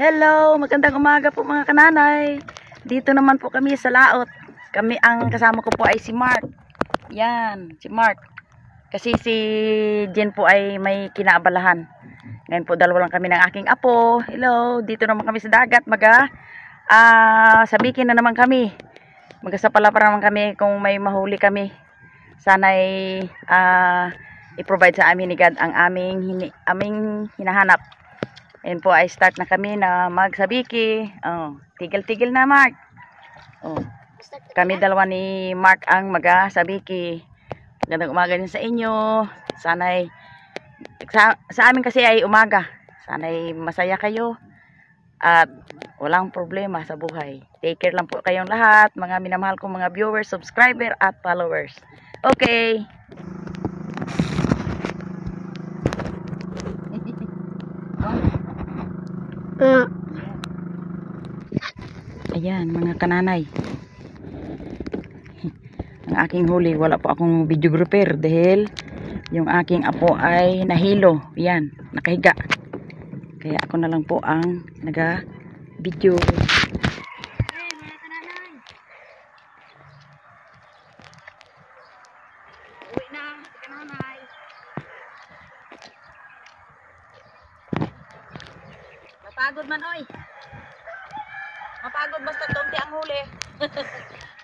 Hello, magandang umaga po mga kananay. Dito naman po kami sa laot. Ang kasama ko po ay si Mark. Yan, si Mark. Kasi si Jen po ay may kinaabalahan. Ngayon po dalawa lang kami ng aking apo. Hello, dito naman kami sa dagat. Sabikin na naman kami. Magasapala pa naman kami kung may mahuli kami. Sana'y i-provide sa amin ni God ang aming hinahanap. Ayan po ay start na kami na magsabiki. Tigil-tigil na Mark. Kami dalawa ni Mark ang magsabiki. Magandang umaga din sa inyo. Sana'y sa amin kasi ay umaga. Sana'y masaya kayo at walang problema sa buhay. Take care lang po kayong lahat, mga minamahal kong mga viewers, subscriber at followers. Okay. Ayan mga kananay. Ang aking huli, wala po akong videographer dahil yung aking apo ay nahilo. Yan, nakahiga. Kaya ako na lang po ang naga-video. Hey mga kananay. Uwi na, kananay. Napagod man oy. Mapagod basta tunti ang huli.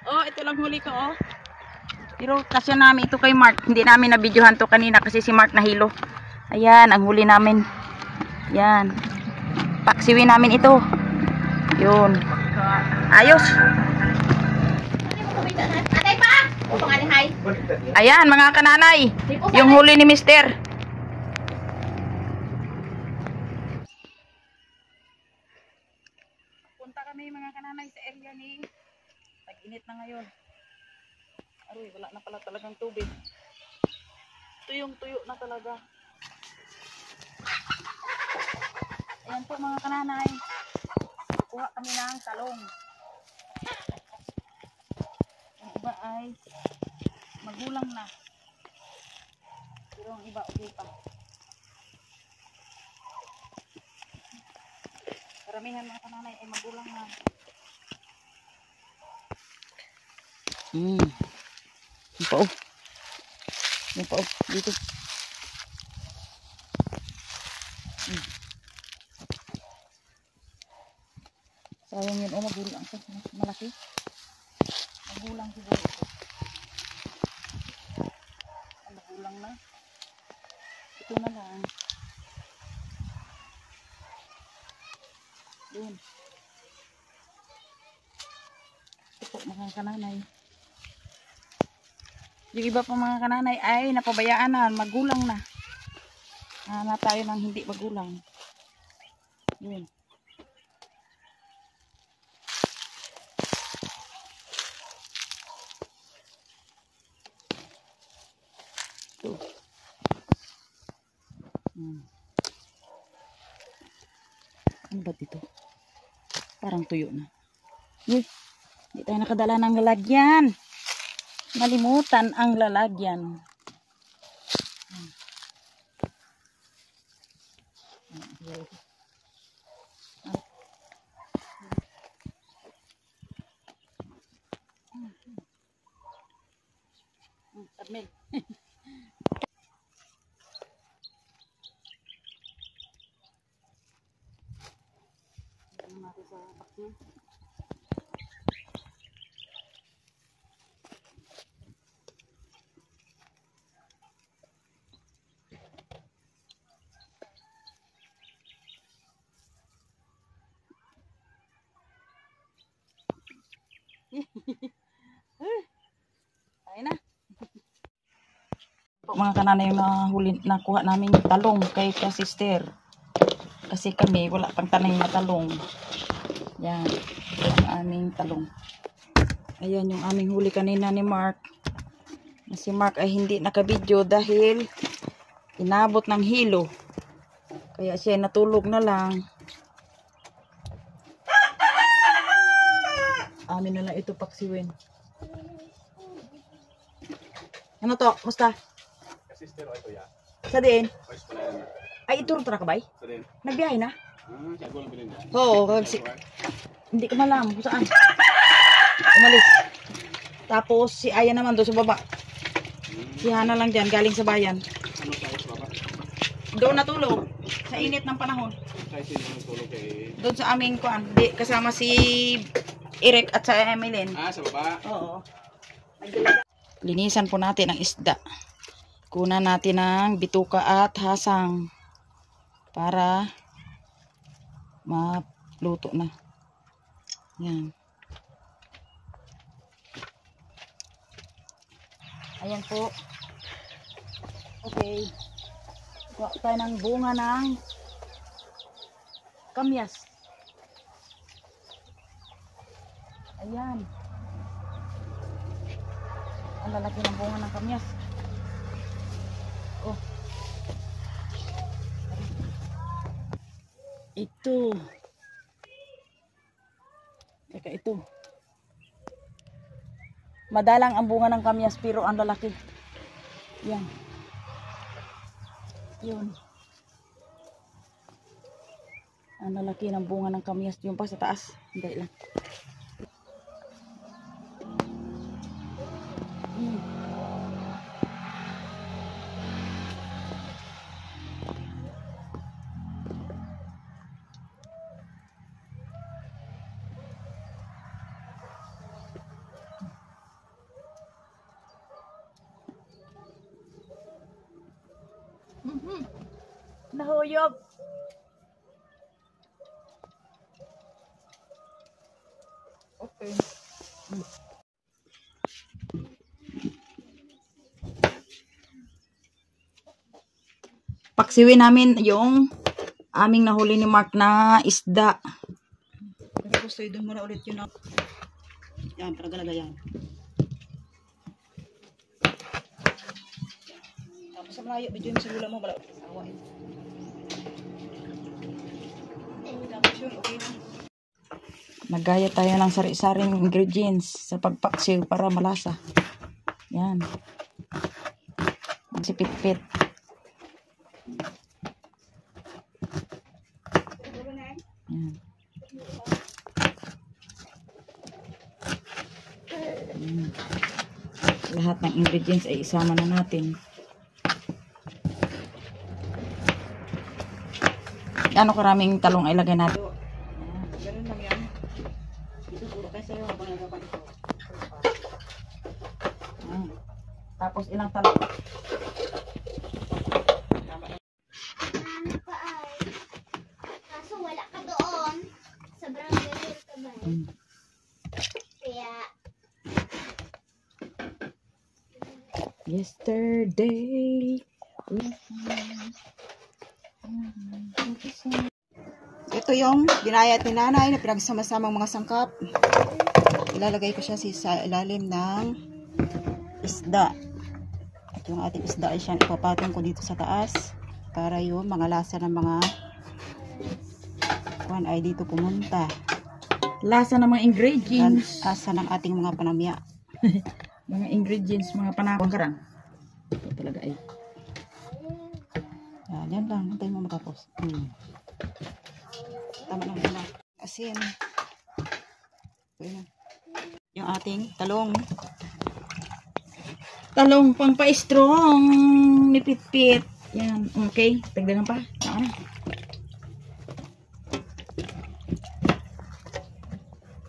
Ito lang huli ko Pero kasi namin ito kay Mark. Hindi namin na-videohan to kanina kasi si Mark nahilo. Ayan, ang huli namin. Yan. Paksiwin namin ito. Yun. Ayos. Ayan, mga kananay. Yung huli ni Mister. Punta kami mga kananay sa area ni tag-init na ngayon. Aroy, wala na pala talagang tubig. Tuyong-tuyo na talaga. Ayan po mga kananay. Kuha kami ng talong. Ang iba ay magulang na. Pero ang iba okay pa. Karamihan mga kananay ay magulang na. Yung pao. Yung pao. Dito. Sayang yun. Magulang ito. Malaki. Magulang siguro ito. Magulang na. Ito na lang. Doon. Ito po mga kananay. Yung iba pa mga kananay ay napabayaan na, magulang na. Na tayo ng hindi magulang. Yun. Ito. Ano ba dito? Parang tuyo na. Uy, hindi tayo nakadala ng lalagyan. Nalimutan ang lalagyan. Admil. Ay na. Mga kananay na huli nakuha namin yung talong kay sister. Kasi kami wala pang tanay na talong. Yan, ang aming talong. Ayan yung aming huli kanina ni Mark. Si Mark ay hindi nakabidyo dahil inabot ng hilo. Kaya siya natulog na lang. Amin na lang ito paksiwin. Ano to? Musta? Sister o ito ya? Sa din? Ay, ituro to na kabay? Sa din. Nagbiyahe na? Oo, hindi ko malam kung saan. Umalis. Tapos si Aya naman doon sa baba. Si Hana lang dyan, galing sa bayan. Doon natulog. Sa init ng panahon. Doon sa aming kuan. Kasama si Eric at sa Emeline. Sa baba? Oo. Linisan po natin ang isda. Kunan natin ng bituka at hasang. Para maluto na. Yan. Ayan po. Okay. Kuha tayo ng bunga ng kamyas. Ayan. Ang lalaki ng bunga ng kamyas. Oh. Ito. Teka, ito. Madalang ang bunga ng kamyas pero ang lalaki. Yan. Yun. Ang lalaki ng bunga ng kamyas. Yung pa sa taas. Hindi lang. Nahuyog. Okay. Paksiwin namin yung aming nahuli ni Mark na isda. Gusto doon muna ulit yun. Yan, talaga yan. Tapos sa malayo, medyo yung sigula mo. Awain. Nagaya tayo ng sari-saring ingredients sa pagpaksiw para malasa. Yan. Sipit-pit. Yan. Lahat ng ingredients ay isama na natin. Ano karaming talong ilagay natin? Ganun lang yan. Ito puro kasi yung habang nagapan ito. Tapos ilang talong? Kaso wala ka doon. Sobrang galit ka ba? Kaya Yesterday. Ito yung binayat ni nanay na pinagsama-samang mga sangkap. Ilalagay ko siya sa ilalim ng isda. At yung ating isda ay siya ipapatong ko dito sa taas para yung mga lasa ng mga kuwan ay dito pumunta. Lasa ng mga ingredients. Lasa ng ating mga panamya. Mga ingredients, mga panakong karang. Ito talaga ay. Yan lang. Hantay mo matapos. Tama lang na. Asin. Yung ating talong. Talong pang pa-strong. Nipit-pit. Yan. Okay. Tagdagan pa. Saan na?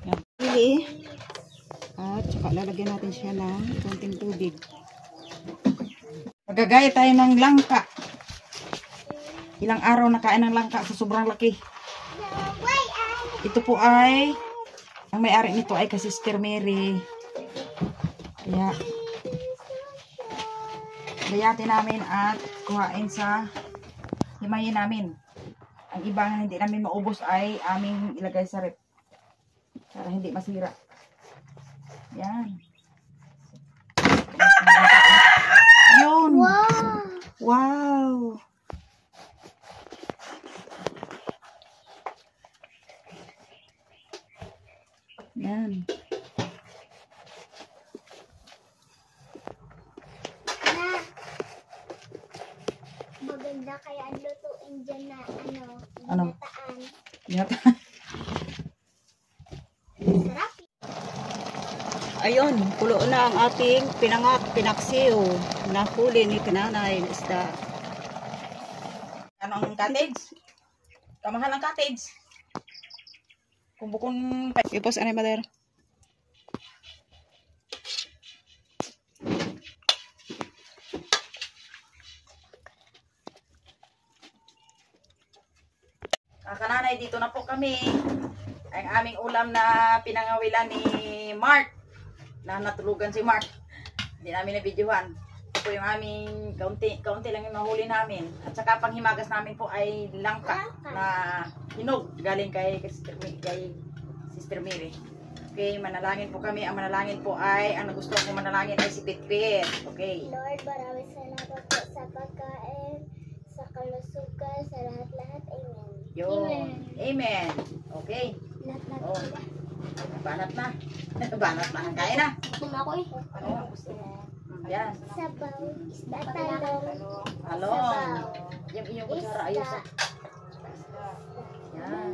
Yan. Pili. At saka lalagyan natin siya ng konting tubig. Magagaya tayo ng langka. Ilang araw na kain ng langka sa sobrang laki. Ito po ay, ang may-ari nito ay kasi Sister Mary. Kaya, bayatin namin at kuhain sa himayin namin. Ang iba na hindi namin maubos ay aming ilagay sa rep. Para hindi masira. Yan. Yun. wow! Wow. Yan. Maganda kaya ang lutuin dyan na Ano? ginataan. Sarap. Ayun, kulo na ang ating pinaksiw na huli ni Tinanay na isda. Anong cottage? Kamahal ang cottage. Kung bukong Ipos anay mother. kananay, dito na po kami. Ang aming ulam na pinangawilan ni Mark. Na natulugan si Mark. Hindi namin na-videohan. Ito po yung aming kaunti lang yung mahuli namin. At saka panghimagas namin po ay langka na hinog galing kay Sister Mary. Okay, manalangin po kami. Ang manalangin po ay, ang gusto ko manalangin ay si Pitpit. Okay. Lord, maraming salamat po sa pagkain, sa kalusugan, sa lahat-lahat. Amen. Yun. Amen. Okay. Lahat-lahat Oh. sila. Banat na. Banat na. Kain na. Gutom ako eh. Oh. Yan. Sabaw, isda, talong. Halo. Yung iyong kutsara ayos. Yan.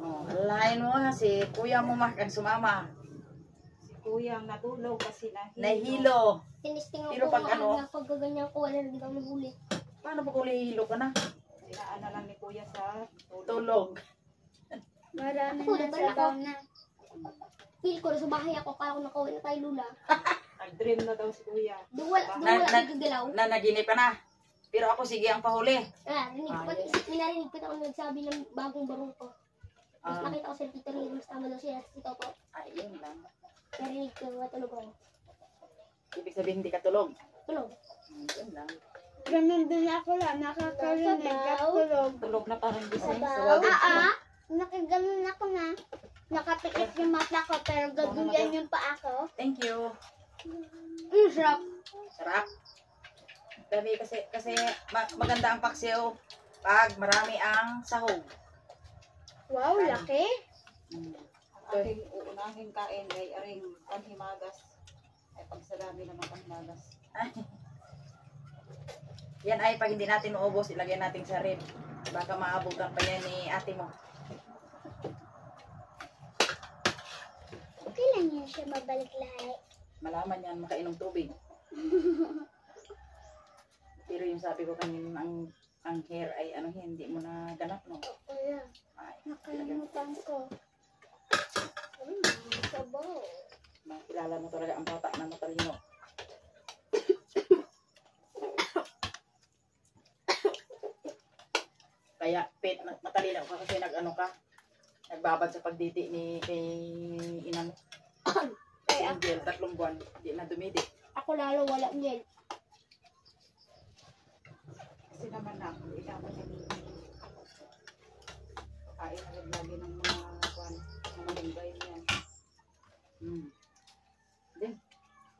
Oh, alahin mo ha, si kuya mo kang sumama. Si Kuyang natulog kasi Nahilo. Tinisting Pero ako pag ano? pag gaganyan ko, wala rin daw mahuli. Paano pag hilo ka na? Sinaan na lang ni Kuya sa Tulog. Marami na sabaw na. Feel ko na sa bahay ako, kaya ako nakawin na tayo lula. Nag-dream na daw si Kuya. Duwala Na- nagagalaw. Na naginip ka na. Pero ako sige ang pahuli. Rinig ko, narinig ko na ako nagsabi ng bagong barong ko. Tapos Ah, nakita ko sa tito ni Rose, tama daw siya, si Toto. ayun lang. Narinig ko, matulog ako. Ibig sabihin hindi ka tulog. Tulog. Ayun lang. Ganun din ako lang, nakakarinig at tulog. Tulog na parang gising. Sabaw? Nakaganon ako na. Nakapikit yung mata ko, pero gaguyan yung paa ko. Thank you. Sarap. Sarap. Dami kasi maganda ang paksiw pag marami ang sahog. Wow, laki. Mm. Ang ating uunahing kain ay aring panhimagas. Ay pagsalami naman panhimagas. Yan ay pag hindi natin maubos, ilagay natin sa rib. Baka maabutan pa yan ni ate mo. Okay lang yan siya mabalik lahat. Malaman yan, makainom tubig. Pero yung sabi ko kanina, ang hair ay ano, hindi mo na ganap, no? Wala. Ay, Nakalimutan ko. Sabaw. makilala mo talaga ang bata na matalino. Kaya, Pet, matalino ka kasi nag-ano ka, nagbabad sa pagditi ni kay ina mo. Si Angel, 3 buwan, hindi na dumidi. Ako lalo wala niyan. Kasi naman na, ikaw niya ni kain agad lagi ng mga kwan, mga linggay niyan. Din,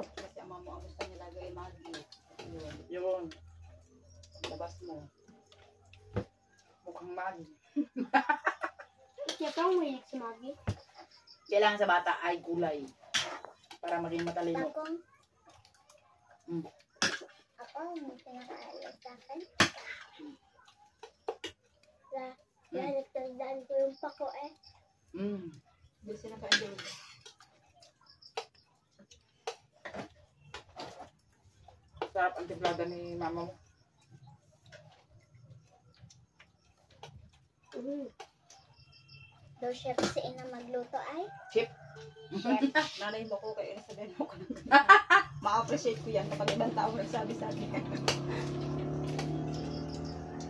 Kasi ang mama ang gusto niya lagi ay magi. Yun, yun, labas mo. mukhang magi. Siya pang mahilig si Maggie. Kailangan sa bata ay gulay para maging matalino. Bagong. Mm. Ako, may pinakaalat sa akin. Lalagtagdaan ko yung pako eh. Hindi sila ka-enjoy. Sarap ang timplada ni mama mo. Daw chef si Ina magluto ay. Chip. Nanay mo ko kayo nasabihin mo ko ng ma-appreciate ko yan kapag ibang tao nagsabi sa akin.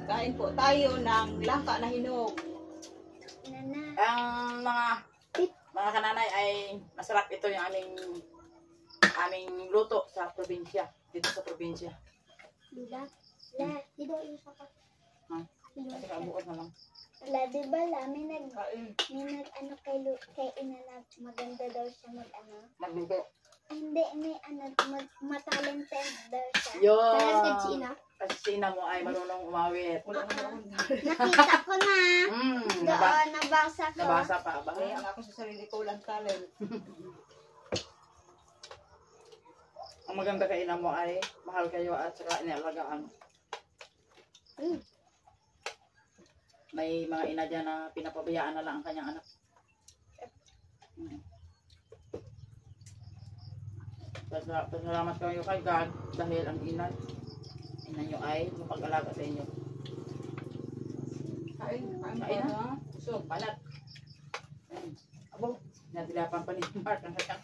Kain po tayo ng langka na hinog. Nana. Ang mga kananay ay masarap ito yung aming luto sa probinsya. Dito sa probinsya. Lula. Dito yung saka. Ha? Kasi kabukas na lang. La, di ba la, may nag Kain. ano kay Ina na maganda daw siya ano. Magluto. Ay, hindi, may matalented daw siya. Yun. Talented si Ina? Kasi si ina mo ay marunong umawit. Wala na ako. Nakita ko na. Nabasa. Doon, nabasa ko. Nabasa pa ba? Kaya ang ako sa sarili ko lang talent. Ang maganda kay ina mo ay mahal kayo at saka inialagaan. May mga ina dyan na pinapabayaan na lang ang kanyang anak. Pasalamat kayo kay God dahil ang ina nyo ay mapag-alaga sa inyo. Kain na. So, palat. Abo, natilapan pa ni Mark ang kanyang.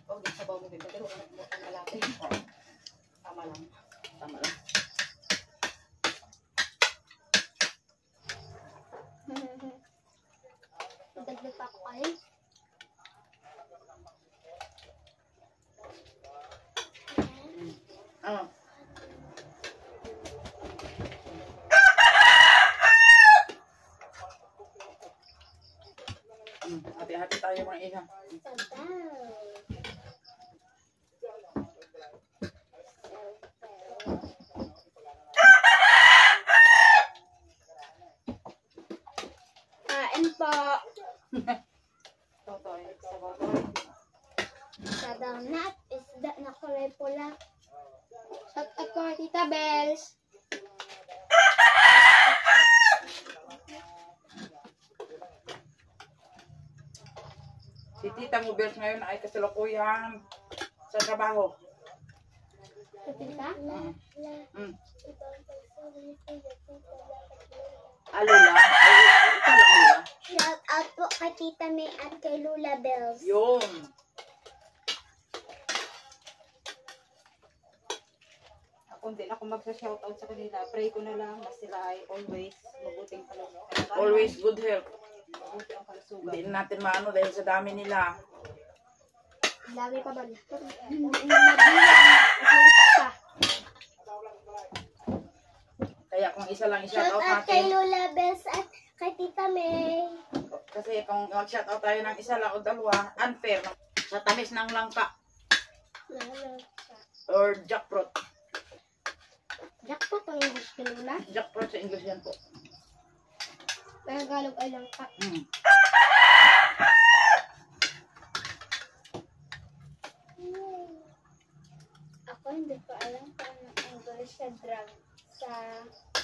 Okay, sabaw mo din. Pero ang malaki. Tama lang. Tama lang. Dagdag pa ako kayo. Ano? Hati-hati tayo mga ina. Kain po. Totoy. Sabaw toy. Sabaw na at isda na kulay pula. Shout out ko kay Tita Bells. Si Tita mo Bells ngayon ay kasalukuyan sa trabaho. Tita? Alula. Ay, ito lang nila. Shout out po kay Tita May at kay Lula Bells. Yun. Ako hindi na ako magsa-shoutout sa kanila. Pray ko na lang na sila ay always mabuting kalusugan. Always good health. Mabuti ang kalusugan. Hindi natin maano dahil sa dami nila. Lagi pa ba? Kaya kung isa lang Shout i-shoutout out kay natin. Lula Bells at kay Tita May. Kasi kung mag-shoutout tayo ng isa lang o dalawa, unfair. Sa tamis ng langka or jackfruit. Jackpot ang English kay Lula. Jackfruit sa English yan po. Tagalog ay lang ka. Ako hindi ko alam kung anong English sa drug. Sa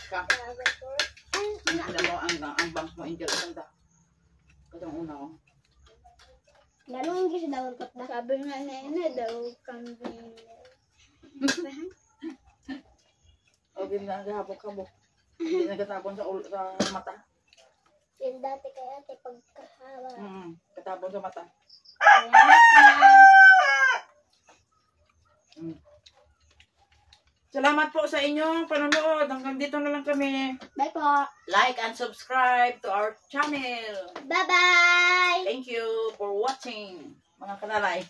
Ka. Dragon Fruit. Ay, Alam mo, ang bangs mo, Angel, ganda. Katong una ko. Lalong English daw ang na. Sabi nga na ina daw kambing. O, hindi na naghahabok-habok. Hindi nagkatapon sa mata. Yung dati kay ate pagkahawa. Katapon sa mata. Salamat na. Salamat po sa inyong panonood. Hanggang dito na lang kami. Bye po. Like and subscribe to our channel. Bye-bye. Thank you for watching, mga kanalay.